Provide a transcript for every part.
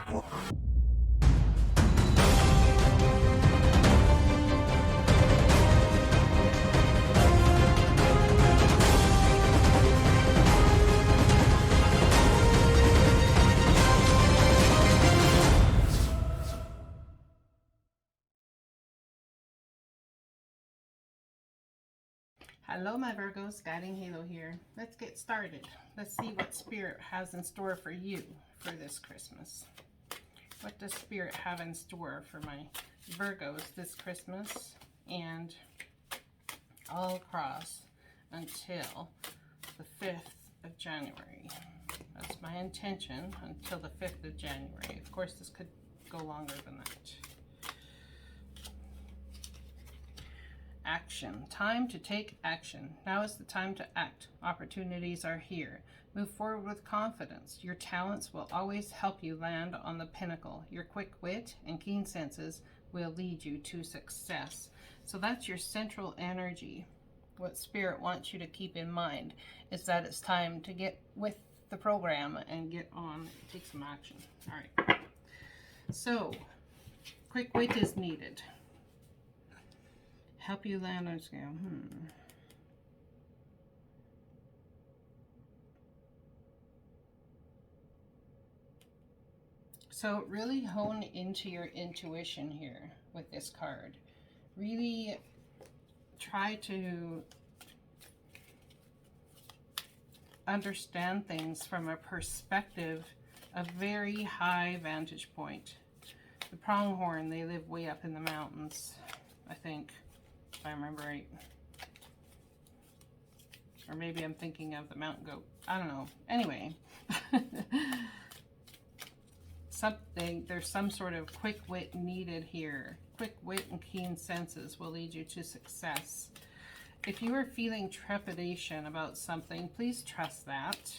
Hello my Virgos, Guiding Halo here. Let's get started. Let's see what Spirit has in store for you for this Christmas. What does Spirit have in store for my Virgos this Christmas and all across until the 5th of January? That's my intention, until the 5th of January. Of course, this could go longer than that. Action. Time to take action. Now is the time to act. Opportunities are here. Move forward with confidence. Your talents will always help you land on the pinnacle. Your quick wit and keen senses will lead you to success. So that's your central energy. What Spirit wants you to keep in mind is that it's time to get with the program and get on, take some action. All right. So, quick wit is needed. Help you land on scale. So really hone into your intuition here with this card. Really try to understand things from a perspective, a very high vantage point. The pronghorn, they live way up in the mountains, I think, if I remember right. Or maybe I'm thinking of the mountain goat. I don't know. Anyway. There's some sort of quick wit needed here. Quick wit and keen senses will lead you to success. If you are feeling trepidation about something, please trust that,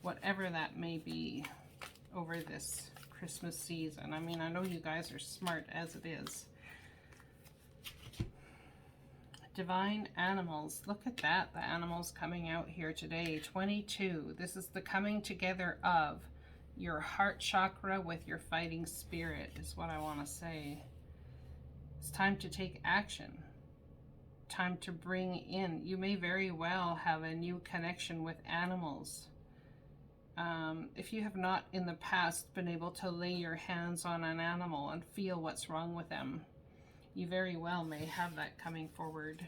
whatever that may be, over this Christmas season. I mean, I know you guys are smart as it is. Divine animals. Look at that. The animals coming out here today. 22. This is the coming together of your heart chakra with your fighting spirit is what I want to say. It's time to take action. Time to bring in. You may very well have a new connection with animals. If you have not in the past been able to lay your hands on an animal and feel what's wrong with them, you very well may have that coming forward.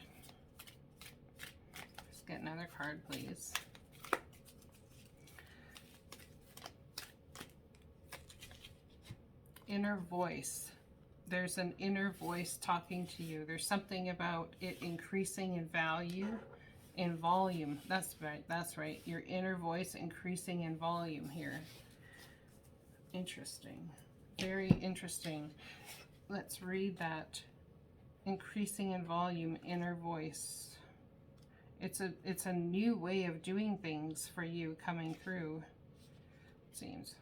Let's get another card, please. Inner voice. There's an inner voice talking to you. There's something about it increasing in value, in volume. That's right, that's right. Your inner voice increasing in volume here. Interesting. Very interesting. Let's read that. Increasing in volume, inner voice. It's a new way of doing things for you coming through, it seems.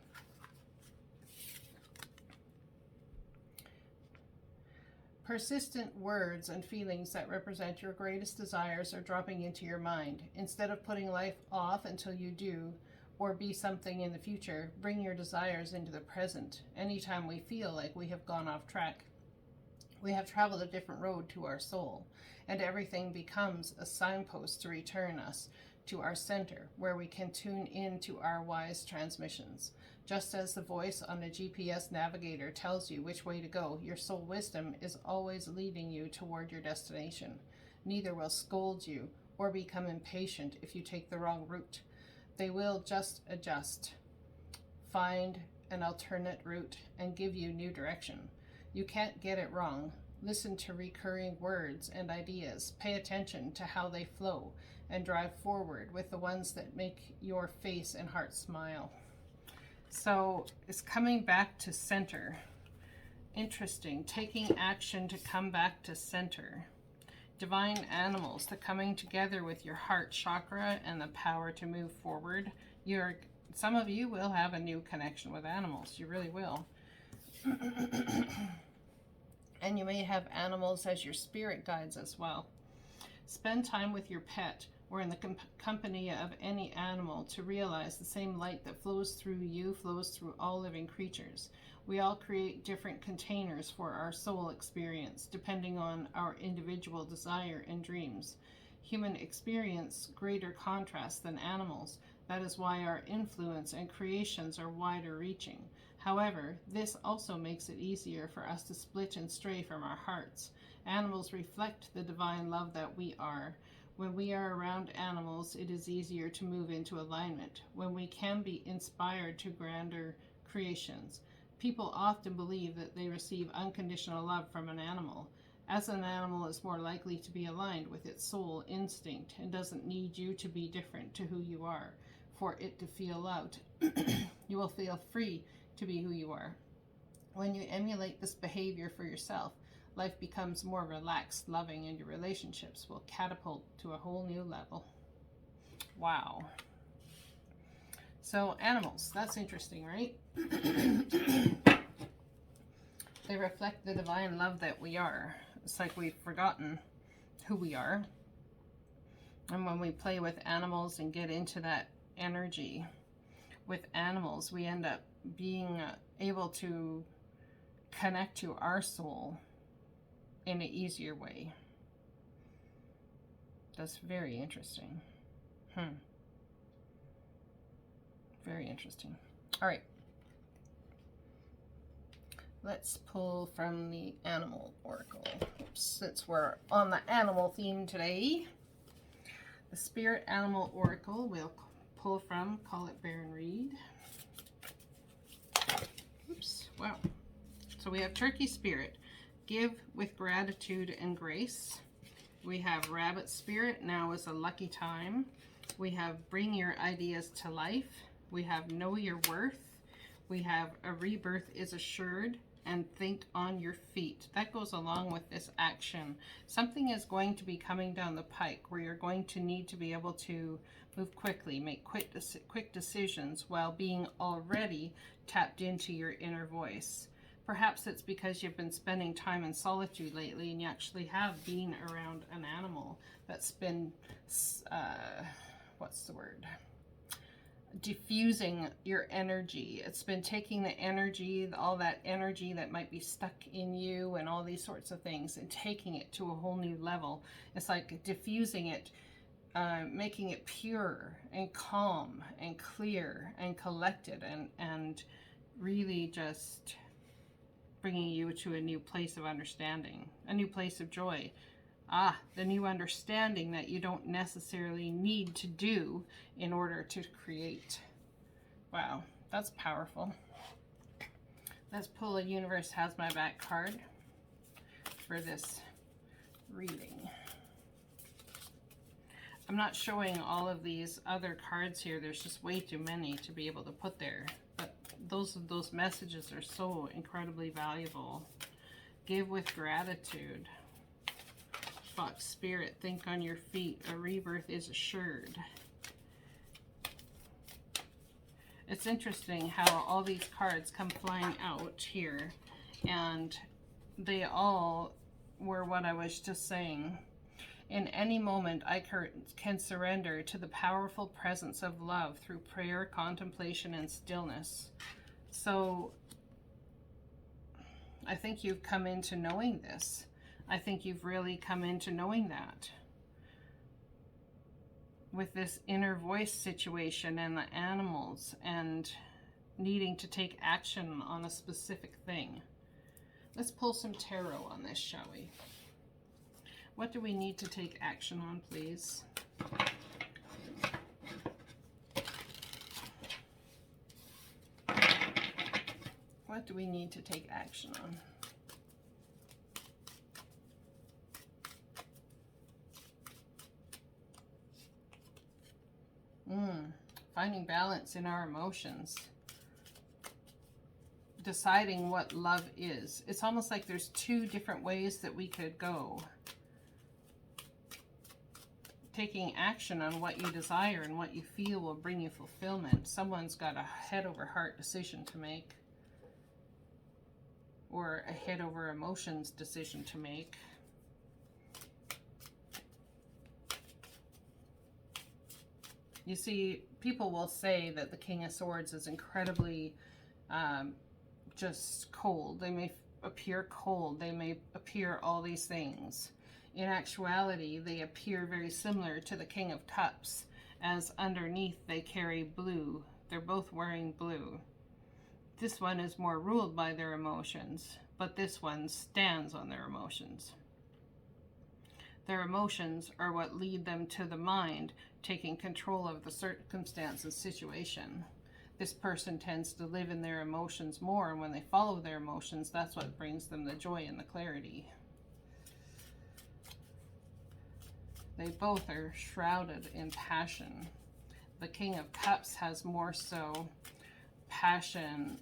Persistent words and feelings that represent your greatest desires are dropping into your mind. Instead of putting life off until you do, or be something in the future, bring your desires into the present. Anytime we feel like we have gone off track, we have traveled a different road to our soul, and everything becomes a signpost to return us to our center, where we can tune in to our wise transmissions. Just as the voice on a GPS navigator tells you which way to go, your soul wisdom is always leading you toward your destination. Neither will scold you or become impatient if you take the wrong route. They will just adjust, find an alternate route, and give you new direction. You can't get it wrong. Listen to recurring words and ideas. Pay attention to how they flow, and drive forward with the ones that make your face and heart smile. So it's coming back to center. Interesting. Taking action to come back to center. Divine animals, the coming together with your heart chakra and the power to move forward. Some of you will have a new connection with animals. You really will. And you may have animals as your spirit guides as well. Spend time with your pet. or in the company of any animal to realize the same light that flows through you flows through all living creatures. We all create different containers for our soul experience, depending on our individual desire and dreams. Human experience greater contrast than animals. That is why our influence and creations are wider reaching. However, this also makes it easier for us to split and stray from our hearts. Animals reflect the divine love that we are. When we are around animals, it is easier to move into alignment, when we can be inspired to grander creations. People often believe that they receive unconditional love from an animal, as an animal is more likely to be aligned with its soul instinct and doesn't need you to be different to who you are for it to feel loved. You will feel free to be who you are. When you emulate this behavior for yourself, life becomes more relaxed, loving, and your relationships will catapult to a whole new level. Wow. So animals, that's interesting, right? They reflect the divine love that we are. It's like we've forgotten who we are. And when we play with animals and get into that energy with animals, we end up being able to connect to our soul in an easier way. That's very interesting. Very interesting. All right. Let's pull from the animal oracle. Oops, since we're on the animal theme today. The spirit animal oracle we'll pull from, call it Baron Reed. Oops, wow. So we have turkey spirit, give with gratitude and grace. We have rabbit spirit, now is a lucky time. We have bring your ideas to life. We have know your worth. We have a rebirth is assured, and think on your feet. That goes along with this action. Something is going to be coming down the pike where you're going to need to be able to move quickly, make quick decisions while being already tapped into your inner voice. Perhaps it's because you've been spending time in solitude lately and you actually have been around an animal that's been, what's the word? Diffusing your energy. It's been taking the energy, all that energy that might be stuck in you and all these sorts of things, and taking it to a whole new level. It's like diffusing it, making it pure and calm and clear and collected, and really just bringing you to a new place of understanding, a new place of joy. The new understanding that you don't necessarily need to do in order to create. Wow, that's powerful. Let's pull a Universe Has My Back card for this reading. I'm not showing all of these other cards here. There's just way too many to be able to put there. But those messages are so incredibly valuable. Give with gratitude. Fox spirit, think on your feet. A rebirth is assured. It's interesting how all these cards come flying out here, and they all were what I was just saying. In any moment, I can surrender to the powerful presence of love through prayer, contemplation, and stillness. So I think you've come into knowing this. I think you've really come into knowing that. With this inner voice situation and the animals and needing to take action on a specific thing. Let's pull some tarot on this, shall we? What do we need to take action on, please? What do we need to take action on? Finding balance in our emotions. Deciding what love is. It's almost like there's two different ways that we could go. Taking action on what you desire and what you feel will bring you fulfillment. Someone's got a head over heart decision to make, or a head over emotions decision to make. You see, people will say that the King of Swords is incredibly just cold. They may appear cold. They may appear all these things. In actuality, they appear very similar to the King of Cups, as underneath they carry blue. They're both wearing blue. This one is more ruled by their emotions, but this one stands on their emotions. Their emotions are what lead them to the mind, taking control of the circumstance and situation. This person tends to live in their emotions more, and when they follow their emotions, that's what brings them the joy and the clarity. They both are shrouded in passion. The King of Cups has more so passionate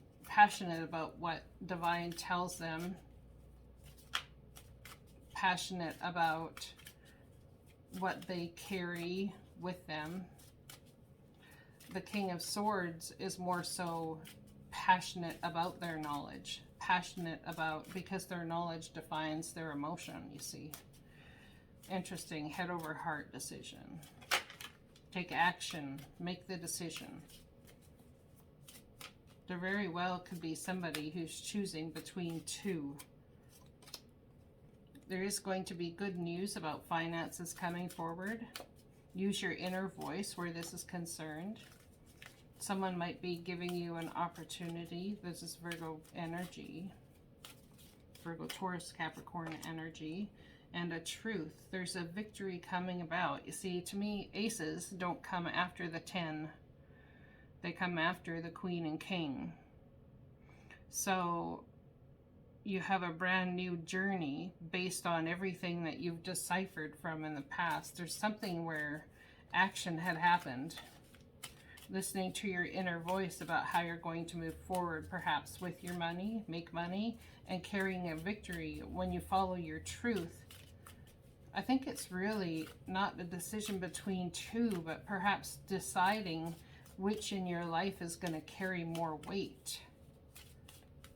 about what divine tells them, passionate about what they carry with them. The King of Swords is more so passionate about their knowledge, passionate about, because their knowledge defines their emotion, you see. Interesting, head over heart decision. Take action, make the decision. There very well could be somebody who's choosing between two. There is going to be good news about finances coming forward. Use your inner voice where this is concerned. Someone might be giving you an opportunity. This is Virgo energy. Virgo, Taurus, Capricorn energy. And a truth. There's a victory coming about. You see, to me, aces don't come after the 10. They come after the Queen and King. So you have a brand new journey based on everything that you've deciphered from in the past. There's something where action had happened. Listening to your inner voice about how you're going to move forward, perhaps with your money, make money, and carrying a victory when you follow your truth. I think it's really not a decision between two, but perhaps deciding which in your life is going to carry more weight.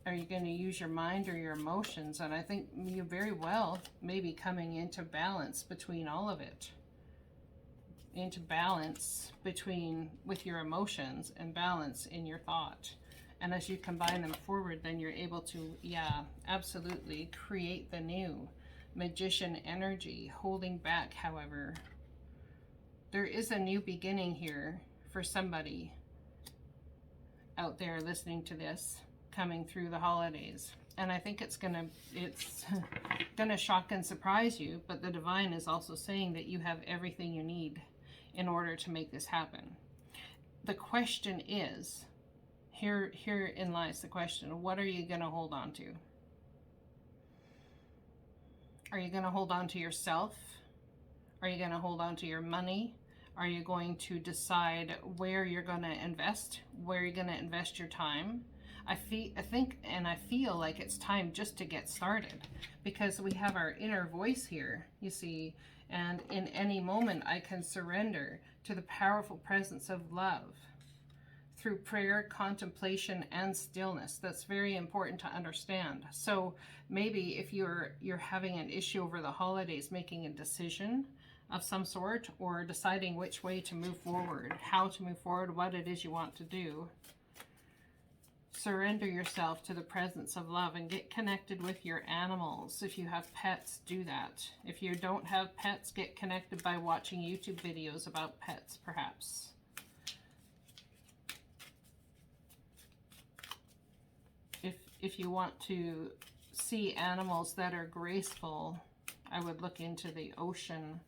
Are you going to use your mind or your emotions? And I think you very well may be coming into balance between all of it. Into balance with your emotions and balance in your thought. And as you combine them forward, then you're able to, yeah, absolutely create the new. Magician energy, holding back, however. There is a new beginning here for somebody out there listening to this, coming through the holidays. And I think it's gonna shock and surprise you, but the divine is also saying that you have everything you need in order to make this happen. The question is, herein lies the question, what are you gonna hold on to? Are you going to hold on to yourself? Are you going to hold on to your money? Are you going to decide where you're going to invest? Where you're going to invest your time? I think and I feel like it's time just to get started, because we have our inner voice here, you see, and in any moment I can surrender to the powerful presence of love through prayer, contemplation, and stillness. That's very important to understand. So maybe if you're having an issue over the holidays, making a decision of some sort, or deciding which way to move forward, how to move forward, what it is you want to do, surrender yourself to the presence of love and get connected with your animals. If you have pets, do that. If you don't have pets, get connected by watching YouTube videos about pets, perhaps. If you want to see animals that are graceful, I would look into the ocean,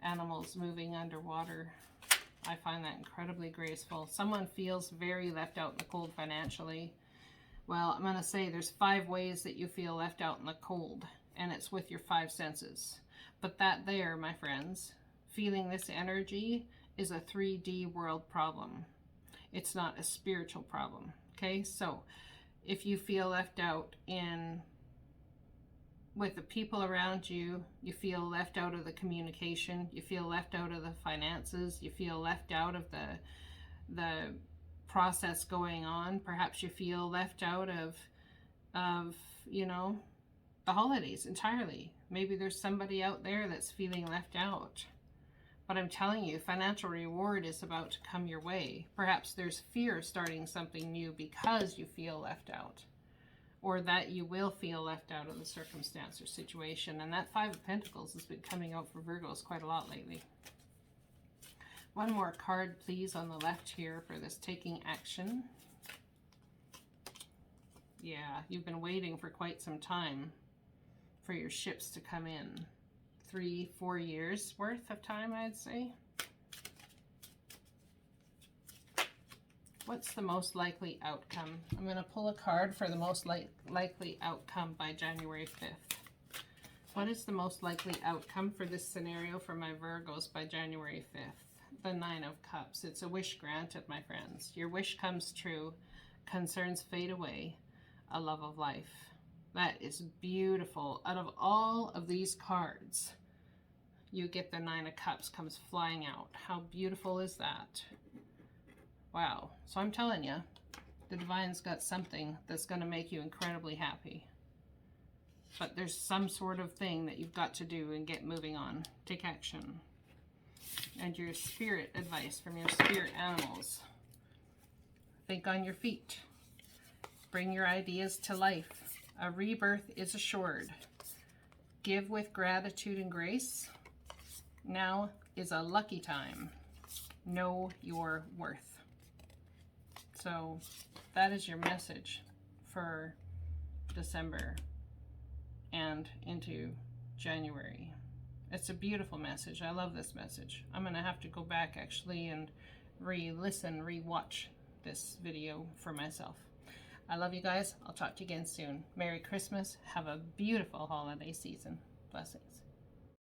animals moving underwater. I find that incredibly graceful. Someone feels very left out in the cold financially. Well, I'm going to say there's 5 ways that you feel left out in the cold, and it's with your 5 senses. But that there, my friends, feeling this energy is a 3D world problem. It's not a spiritual problem. Okay, so if you feel left out with the people around you, you feel left out of the communication, you feel left out of the finances, you feel left out of the process going on, perhaps you feel left out of you know, the holidays entirely. Maybe there's somebody out there that's feeling left out. But I'm telling you, financial reward is about to come your way. Perhaps there's fear starting something new because you feel left out, or that you will feel left out of the circumstance or situation. And that Five of Pentacles has been coming out for Virgos quite a lot lately. One more card, please, on the left here for this taking action. Yeah, you've been waiting for quite some time for your ships to come in. 3-4 years worth of time, I'd say. What's the most likely outcome? I'm going to pull a card for the most likely outcome by January 5th. What is the most likely outcome for this scenario for my Virgos by January 5th? The Nine of Cups. It's a wish granted, my friends. Your wish comes true. Concerns fade away. A love of life. That is beautiful. Out of all of these cards, you get the Nine of Cups comes flying out. How beautiful is that? Wow. So I'm telling you, the Divine's got something that's going to make you incredibly happy. But there's some sort of thing that you've got to do and get moving on. Take action. And your spirit advice from your spirit animals. Think on your feet. Bring your ideas to life. A rebirth is assured. Give with gratitude and grace. Now is a lucky time. Know your worth. So that is your message for December and into January. It's a beautiful message. I love this message. I'm going to have to go back actually and re-listen, re-watch this video for myself. I love you guys. I'll talk to you again soon. Merry Christmas. Have a beautiful holiday season. Blessings.